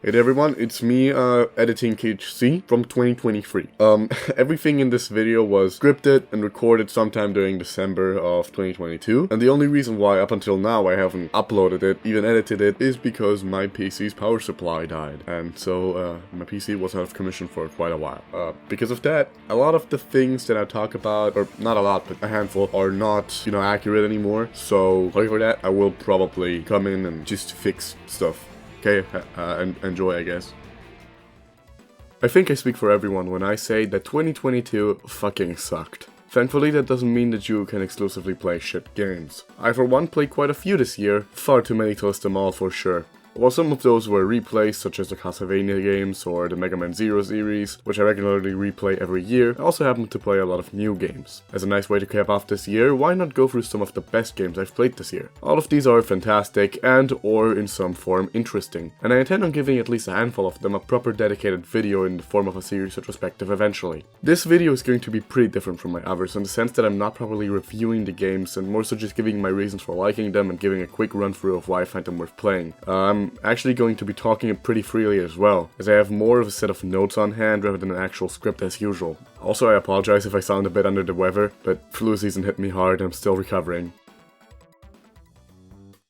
Hey there everyone, it's me, editing KHC from 2023. Everything in this video was scripted and recorded sometime during December of 2022, and the only reason why up until now I haven't uploaded it, even edited it, is because my PC's power supply died, and so, my PC was out of commission for quite a while. Because of that, a lot of the things that I talk about, or not a lot, but a handful, are not, accurate anymore, so, sorry for that. I will probably come in and just fix stuff. Okay, enjoy, I guess. I think I speak for everyone when I say that 2022 fucking sucked. Thankfully, that doesn't mean that you can exclusively play shit games. I for one played quite a few this year, far too many to list them all for sure. While some of those were replays, such as the Castlevania games or the Mega Man Zero series, which I regularly replay every year, I also happen to play a lot of new games. As a nice way to cap off this year, why not go through some of the best games I've played this year? All of these are fantastic and or in some form interesting, and I intend on giving at least a handful of them a proper dedicated video in the form of a series retrospective eventually. This video is going to be pretty different from my others in the sense that I'm not properly reviewing the games and more so just giving my reasons for liking them and giving a quick run through of why I find them worth playing. I'm actually going to be talking pretty freely as well, as I have more of a set of notes on hand rather than an actual script as usual. Also, I apologize if I sound a bit under the weather, but flu season hit me hard and I'm still recovering.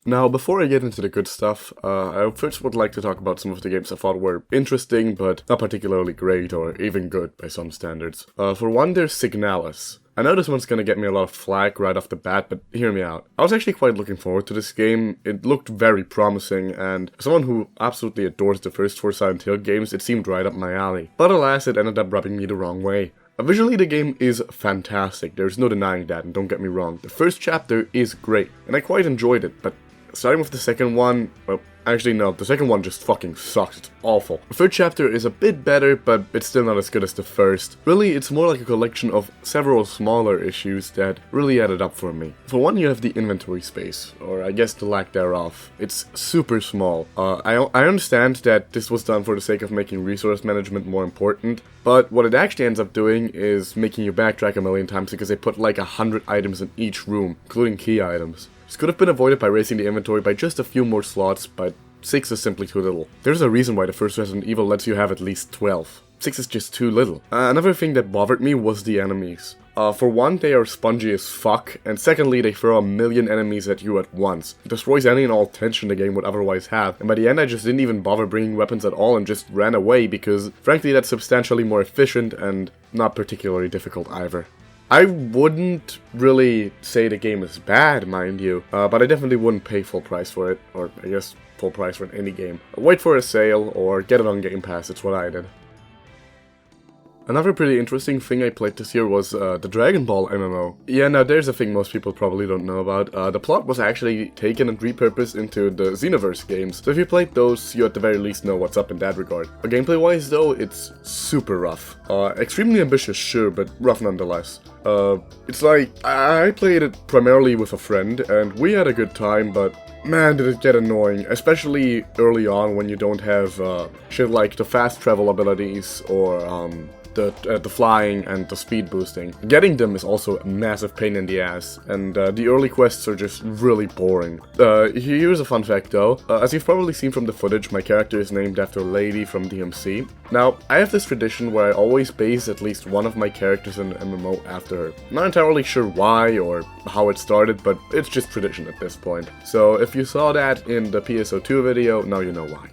Now, before I get into the good stuff, I first would like to talk about some of the games I thought were interesting, but not particularly great or even good by some standards. For one, there's Signalis. I know this one's gonna get me a lot of flack right off the bat, but hear me out. I was actually quite looking forward to this game. It looked very promising, and as someone who absolutely adores the first four Silent Hill games, it seemed right up my alley. But alas, it ended up rubbing me the wrong way. Visually, the game is fantastic, there's no denying that, and don't get me wrong. The first chapter is great, and I quite enjoyed it, but starting with the second one, well, actually no, the second one just fucking sucks, it's awful. The third chapter is a bit better, but it's still not as good as the first. Really, it's more like a collection of several smaller issues that really added up for me. For one, you have the inventory space, or I guess the lack thereof. It's super small. I understand that this was done for the sake of making resource management more important, but what it actually ends up doing is making you backtrack a million times because they put like 100 items in each room, including key items. This could have been avoided by raising the inventory by just a few more slots, but 6 is simply too little. There's a reason why the first Resident Evil lets you have at least 12. 6 is just too little. Another thing that bothered me was the enemies. For one, they are spongy as fuck, and secondly, they throw a million enemies at you at once. It destroys any and all tension the game would otherwise have, and by the end I just didn't even bother bringing weapons at all and just ran away because, frankly, that's substantially more efficient and not particularly difficult either. I wouldn't really say the game is bad, mind you, but I definitely wouldn't pay full price for it, or I guess full price for any game. Wait for a sale, or get it on Game Pass, it's what I did. Another pretty interesting thing I played this year was the Dragon Ball MMO. Yeah, now there's a thing most people probably don't know about. The plot was actually taken and repurposed into the Xenoverse games, so if you played those, you at the very least know what's up in that regard. Gameplay-wise though, it's super rough. Extremely ambitious, sure, but rough nonetheless. It's like, I played it primarily with a friend, and we had a good time, but man, did it get annoying, especially early on when you don't have shit like the fast travel abilities or the flying and the speed boosting. Getting them is also a massive pain in the ass, and the early quests are just really boring. Here's a fun fact though. As you've probably seen from the footage, my character is named after a lady from DMC. Now, I have this tradition where I always base at least one of my characters in an MMO after her. Not entirely sure why or how it started, but it's just tradition at this point. So if you saw that in the PSO2 video, now you know why.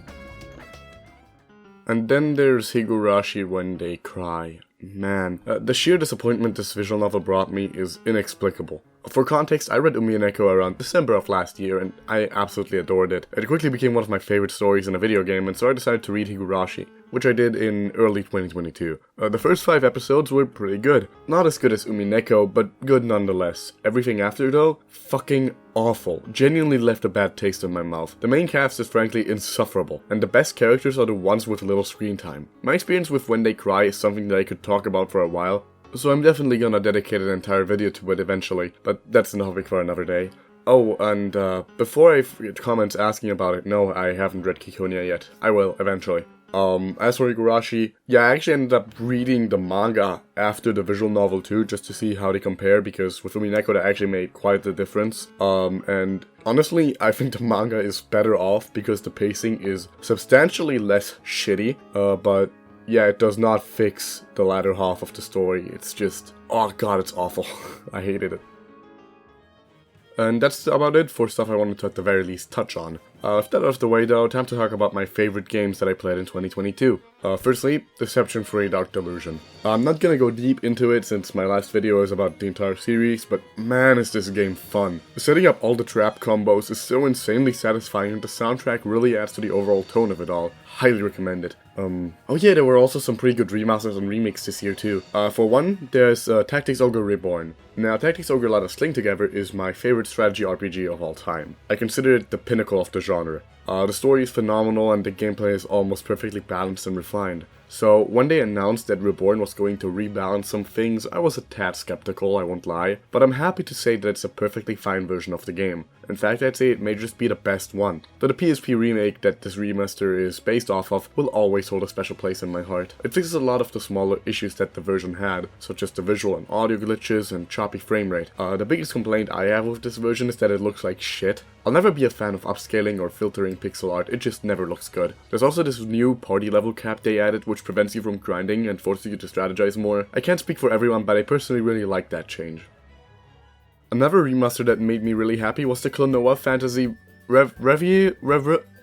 And then there's Higurashi When They Cry. Man, the sheer disappointment this visual novel brought me is inexplicable. For context, I read Umineko around December of last year, and I absolutely adored it. It quickly became one of my favorite stories in a video game, and so I decided to read Higurashi, which I did in early 2022. The first 5 episodes were pretty good. Not as good as Umineko, but good nonetheless. Everything after though, fucking awful. Genuinely left a bad taste in my mouth. The main cast is frankly insufferable, and the best characters are the ones with little screen time. My experience with When They Cry is something that I could talk about for a while, so I'm definitely gonna dedicate an entire video to it eventually, but that's a topic for another day. Oh, and before I forget comments asking about it, no, I haven't read Kikonia yet. I will, eventually. As for Higurashi, yeah, I actually ended up reading the manga after the visual novel too, just to see how they compare, because with Neko that actually made quite the difference. And honestly, I think the manga is better off because the pacing is substantially less shitty, but yeah, it does not fix the latter half of the story. It's just, oh god, it's awful. I hated it. And that's about it for stuff I wanted to at the very least touch on. With that out of the way though, time to talk about my favorite games that I played in 2022. Firstly, Deception-Free Dark Delusion. I'm not gonna go deep into it since my last video is about the entire series, but man is this game fun. Setting up all the trap combos is so insanely satisfying and the soundtrack really adds to the overall tone of it all. Highly recommend it. Oh yeah, there were also some pretty good remasters and remakes this year too. For one, there's Tactics Ogre Reborn. Now, Tactics Ogre Let Us Sling Together is my favorite strategy RPG of all time. I consider it the pinnacle of the genre. The story is phenomenal and the gameplay is almost perfectly balanced and refined. So, when they announced that Reborn was going to rebalance some things, I was a tad skeptical, I won't lie, but I'm happy to say that it's a perfectly fine version of the game. In fact, I'd say it may just be the best one. Though the PSP remake that this remaster is based off of will always hold a special place in my heart. It fixes a lot of the smaller issues that the version had, such as the visual and audio glitches and choppy frame rate. The biggest complaint I have with this version is that it looks like shit. I'll never be a fan of upscaling or filtering pixel art, it just never looks good. There's also this new party level cap they added which prevents you from grinding and forces you to strategize more. I can't speak for everyone, but I personally really like that change. Another remaster that made me really happy was the Klonoa Phantasy Reverie.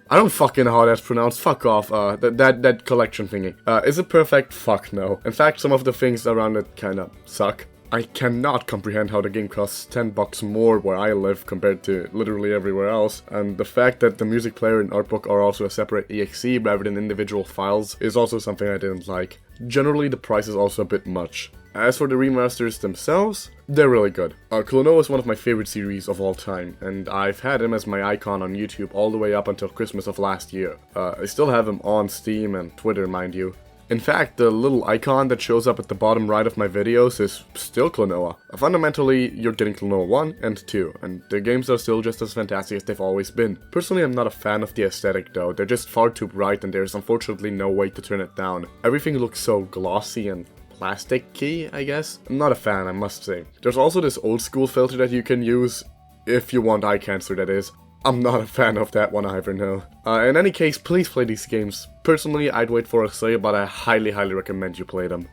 I don't fucking know how that's pronounced, fuck off, that collection thingy. Is it perfect? Fuck no. In fact, some of the things around it kinda suck. I cannot comprehend how the game costs $10 more where I live compared to literally everywhere else, and the fact that the music player and art book are also a separate exe rather than individual files is also something I didn't like. Generally, the price is also a bit much. As for the remasters themselves, they're really good. Klonoa is one of my favorite series of all time, and I've had him as my icon on YouTube all the way up until Christmas of last year. I still have him on Steam and Twitter, mind you. In fact, the little icon that shows up at the bottom right of my videos is still Klonoa. Fundamentally, you're getting Klonoa 1 and 2, and the games are still just as fantastic as they've always been. Personally, I'm not a fan of the aesthetic though, they're just far too bright and there's unfortunately no way to turn it down. Everything looks so glossy and plastic-y, I guess? I'm not a fan, I must say. There's also this old school filter that you can use, if you want eye cancer that is. I'm not a fan of that one either, no. In any case, please play these games. Personally, I'd wait for a sale, but I highly recommend you play them.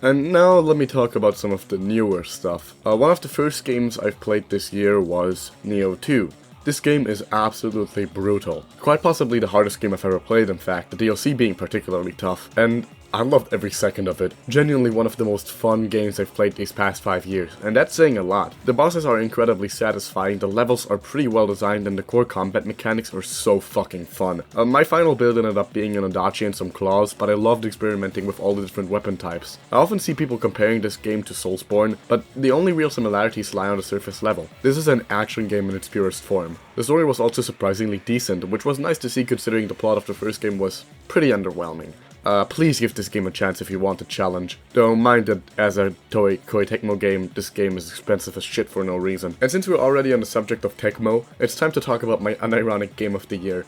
And now let me talk about some of the newer stuff. One of the first games I've played this year was Nioh 2. This game is absolutely brutal. Quite possibly the hardest game I've ever played, in fact, the DLC being particularly tough. And I loved every second of it. Genuinely one of the most fun games I've played these past 5 years, and that's saying a lot. The bosses are incredibly satisfying, the levels are pretty well designed, and the core combat mechanics are so fucking fun. My final build ended up being an Ondachi and some claws, but I loved experimenting with all the different weapon types. I often see people comparing this game to Soulsborne, but the only real similarities lie on the surface level. This is an action game in its purest form. The story was also surprisingly decent, which was nice to see considering the plot of the first game was pretty underwhelming. Please give this game a chance if you want a challenge. Don't mind that as a Koei Tecmo game, this game is expensive as shit for no reason. And since we're already on the subject of Tecmo, it's time to talk about my unironic game of the year.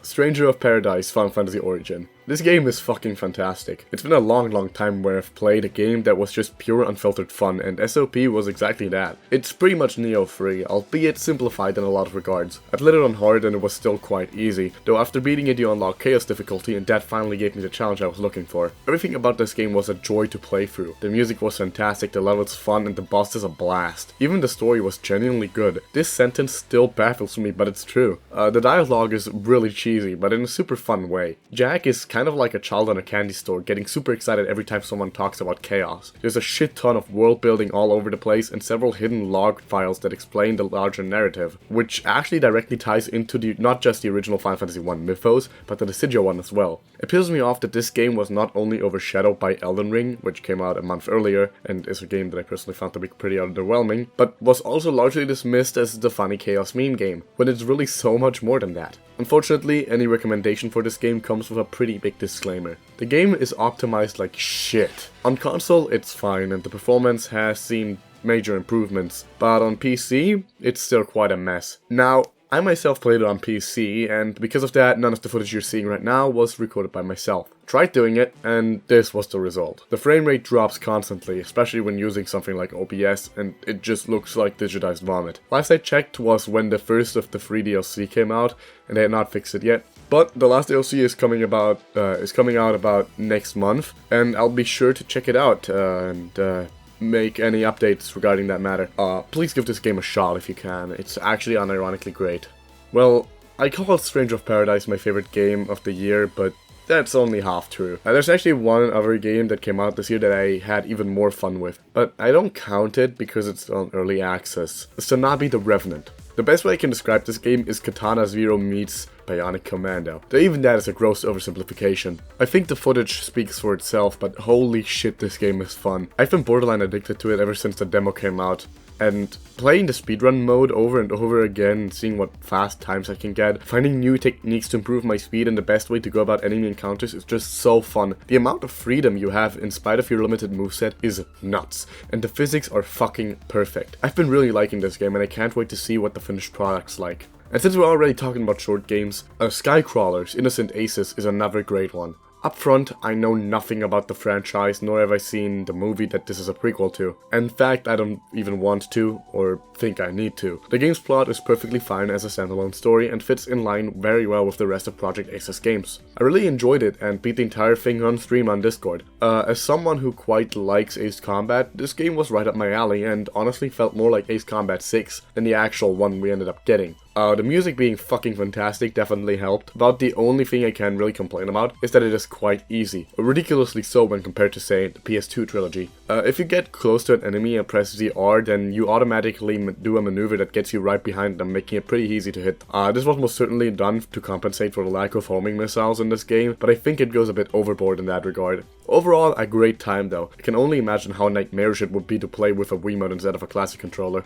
Stranger of Paradise Final Fantasy Origin. This game is fucking fantastic. It's been a long time where I've played a game that was just pure unfiltered fun, and SOP was exactly that. It's pretty much Nioh 3, albeit simplified in a lot of regards. I played it on hard and it was still quite easy, though after beating it you unlock Chaos difficulty and that finally gave me the challenge I was looking for. Everything about this game was a joy to play through. The music was fantastic, the levels fun, and the boss is a blast. Even the story was genuinely good. This sentence still baffles me, but it's true. The dialogue is really cheesy, but in a super fun way. Jack is kind of like a child in a candy store, getting super excited every time someone talks about chaos. There's a shit ton of world building all over the place and several hidden log files that explain the larger narrative, which actually directly ties into not just the original Final Fantasy 1 mythos, but the Dissidia one as well. It pisses me off that this game was not only overshadowed by Elden Ring, which came out a month earlier, and is a game that I personally found to be pretty underwhelming, but was also largely dismissed as the funny chaos meme game, when it's really so much more than that. Unfortunately, any recommendation for this game comes with a pretty big disclaimer. The game is optimized like shit. On console, it's fine, and the performance has seen major improvements, but on PC, it's still quite a mess. Now, I myself played it on PC, and because of that, none of the footage you're seeing right now was recorded by myself. Tried doing it, and this was the result. The frame rate drops constantly, especially when using something like OBS, and it just looks like digitized vomit. Last I checked was when the first of the free DLC came out, and they had not fixed it yet. But the last DLC is coming out about next month, and I'll be sure to check it out and make any updates regarding that matter. Please give this game a shot if you can. It's actually unironically great. Well, I call Stranger of Paradise my favorite game of the year, but that's only half true. There's actually one other game that came out this year that I had even more fun with, but I don't count it because it's on early access. Sanabi The Revenant. The best way I can describe this game is Katana Zero meets Bionic Commando. Though even that is a gross oversimplification. I think the footage speaks for itself, but holy shit, this game is fun. I've been borderline addicted to it ever since the demo came out. And playing the speedrun mode over and over again, seeing what fast times I can get, finding new techniques to improve my speed and the best way to go about enemy encounters is just so fun. The amount of freedom you have in spite of your limited moveset is nuts, and the physics are fucking perfect. I've been really liking this game and I can't wait to see what the finished product's like. And since we're already talking about short games, Skycrawlers Innocent Aces is another great one. Up front, I know nothing about the franchise, nor have I seen the movie that this is a prequel to. In fact, I don't even want to, or think I need to. The game's plot is perfectly fine as a standalone story and fits in line very well with the rest of Project Ace's games. I really enjoyed it and beat the entire thing on stream on Discord. As someone who quite likes Ace Combat, this game was right up my alley and honestly felt more like Ace Combat 6 than the actual one we ended up getting. The music being fucking fantastic definitely helped. About the only thing I can really complain about is that it is quite easy. Ridiculously so when compared to, say, the PS2 trilogy. If you get close to an enemy and press ZR, then you automatically do a maneuver that gets you right behind them, making it pretty easy to hit. This was most certainly done to compensate for the lack of homing missiles in this game, but I think it goes a bit overboard in that regard. Overall, a great time though. I can only imagine how nightmarish it would be to play with a Wiimote instead of a classic controller.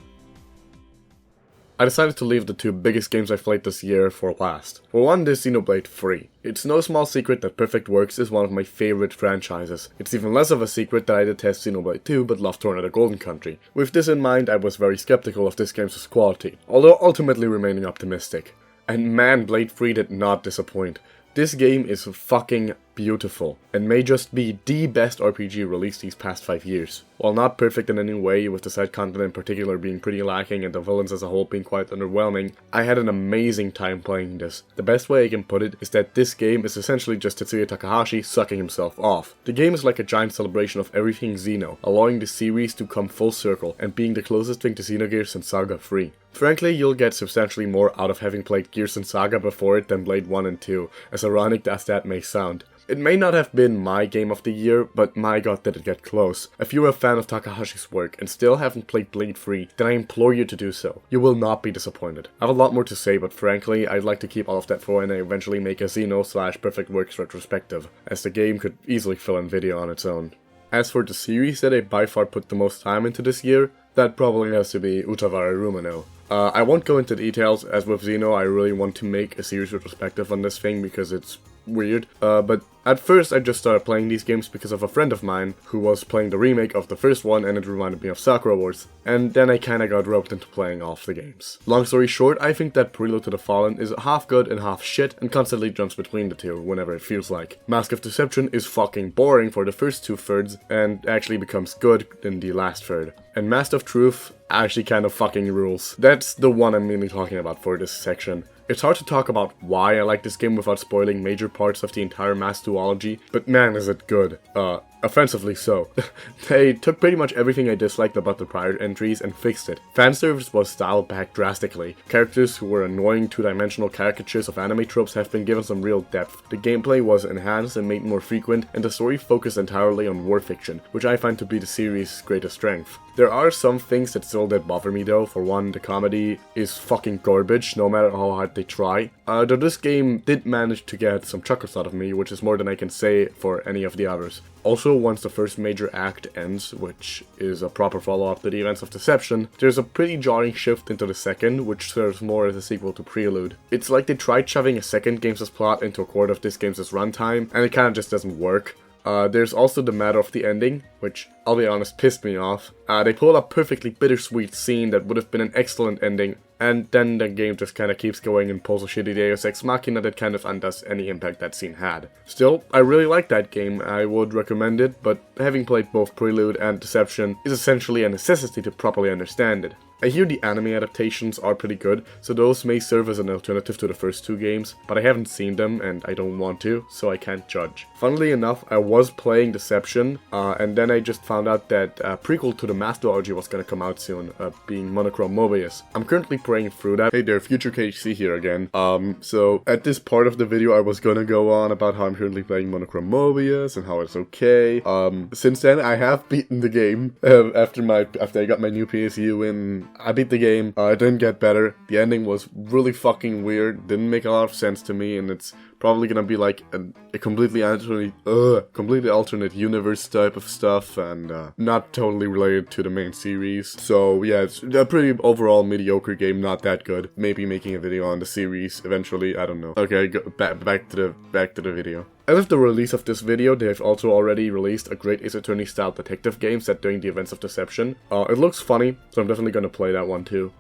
I decided to leave the two biggest games I've played this year for last. For one, there's Xenoblade 3. It's no small secret that Perfect Works is one of my favorite franchises. It's even less of a secret that I detest Xenoblade 2 but love Tornado Golden Country. With this in mind, I was very skeptical of this game's quality, although ultimately remaining optimistic. And man, Blade 3 did not disappoint. This game is fucking beautiful, and may just be the best RPG released these past 5 years. While not perfect in any way, with the side content in particular being pretty lacking and the villains as a whole being quite underwhelming, I had an amazing time playing this. The best way I can put it is that this game is essentially just Tetsuya Takahashi sucking himself off. The game is like a giant celebration of everything Xeno, allowing the series to come full circle and being the closest thing to Xenogears since Saga 3. Frankly, you'll get substantially more out of having played Gears and Saga before it than Blade 1 and 2, as ironic as that may sound. It may not have been my game of the year, but my god did it get close. If you're a fan of Takahashi's work and still haven't played Blade 3, then I implore you to do so. You will not be disappointed. I have a lot more to say, but frankly, I'd like to keep all of that for when I eventually make a Xeno/Perfect Works retrospective, as the game could easily fill in video on its own. As for the series that I by far put the most time into this year, that probably has to be Utawarerumono. I won't go into details, as with Xeno I really want to make a series retrospective on this thing because it's weird, but at first I just started playing these games because of a friend of mine who was playing the remake of the first one and it reminded me of Sakura Wars, and then I kinda got roped into playing all of the games. Long story short, I think that Prelude to the Fallen is half good and half shit and constantly jumps between the two whenever it feels like. Mask of Deception is fucking boring for the first 2/3 and actually becomes good in the last third. And Mask of Truth actually kind of fucking rules. That's the one I'm mainly talking about for this section. It's hard to talk about why I like this game without spoiling major parts of the entire Mask duology, but man is it good. Offensively so. They took pretty much everything I disliked about the prior entries and fixed it. Fanservice was dialed back drastically. Characters who were annoying two-dimensional caricatures of anime tropes have been given some real depth. The gameplay was enhanced and made more frequent, and the story focused entirely on war fiction, which I find to be the series' greatest strength. There are some things that still did bother me though. For one, the comedy is fucking garbage, no matter how hard they try. Though this game did manage to get some chuckles out of me, which is more than I can say for any of the others. Also, once the first major act ends, which is a proper follow-up to the events of Deception, there's a pretty jarring shift into the second, which serves more as a sequel to Prelude. It's like they tried shoving a second game's plot into a quarter of this game's runtime, and it kinda just doesn't work. There's also the matter of the ending, which, I'll be honest, pissed me off. They pulled a perfectly bittersweet scene that would have been an excellent ending and then the game just kind of keeps going and pulls a shitty Deus Ex Machina that kind of undoes any impact that scene had. Still, I really like that game, I would recommend it, but having played both Prelude and Deception is essentially a necessity to properly understand it. I hear the anime adaptations are pretty good, so those may serve as an alternative to the first two games, but I haven't seen them and I don't want to, so I can't judge. Funnily enough, I was playing Deception, and then I just found out that a prequel to the Masterology was gonna come out soon, being Monochrome Mobius. I'm currently playing through that. Hey there, Future KHC here again. So at this part of the video I was gonna go on about how I'm currently playing Monochrome Mobius and how it's okay. Since then I have beaten the game, after I got my new PSU in. I beat the game, it didn't get better, the ending was really fucking weird, didn't make a lot of sense to me, and it's probably gonna be like a completely alternate universe type of stuff, and not totally related to the main series. So yeah, it's a pretty overall mediocre game, not that good. Maybe making a video on the series eventually, I don't know. Okay, back to the video. As of the release of this video, they have also already released a great Ace Attorney style detective game set during the events of Deception. It looks funny, so I'm definitely gonna play that one too.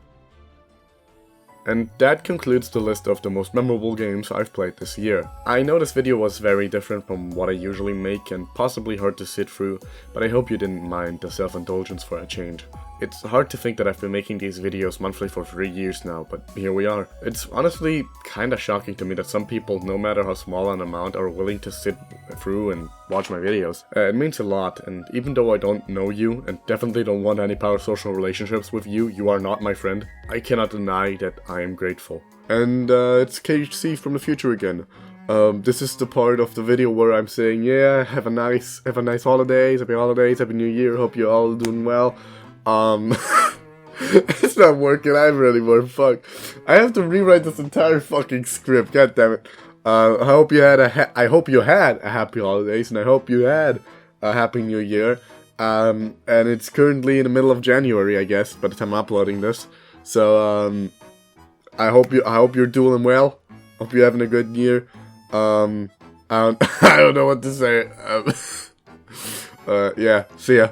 And that concludes the list of the most memorable games I've played this year. I know this video was very different from what I usually make and possibly hard to sit through, but I hope you didn't mind the self-indulgence for a change. It's hard to think that I've been making these videos monthly for 3 years now, but here we are. It's honestly kinda shocking to me that some people, no matter how small an amount, are willing to sit through and watch my videos. It means a lot, and even though I don't know you, and definitely don't want any parasocial relationships with you, you are not my friend, I cannot deny that I am grateful. And it's KHC from the future again. This is the part of the video where I'm saying, yeah, have a nice holidays, happy new year, hope you're all doing well. It's not working either anymore, fuck. I have to rewrite this entire fucking script, god damn it. I hope you had a happy holidays, and I hope you had a happy new year. And it's currently in the middle of January, I guess, by the time I'm uploading this. So, I hope you're doing well. Hope you're having a good year. I don't know what to say. Yeah, see ya.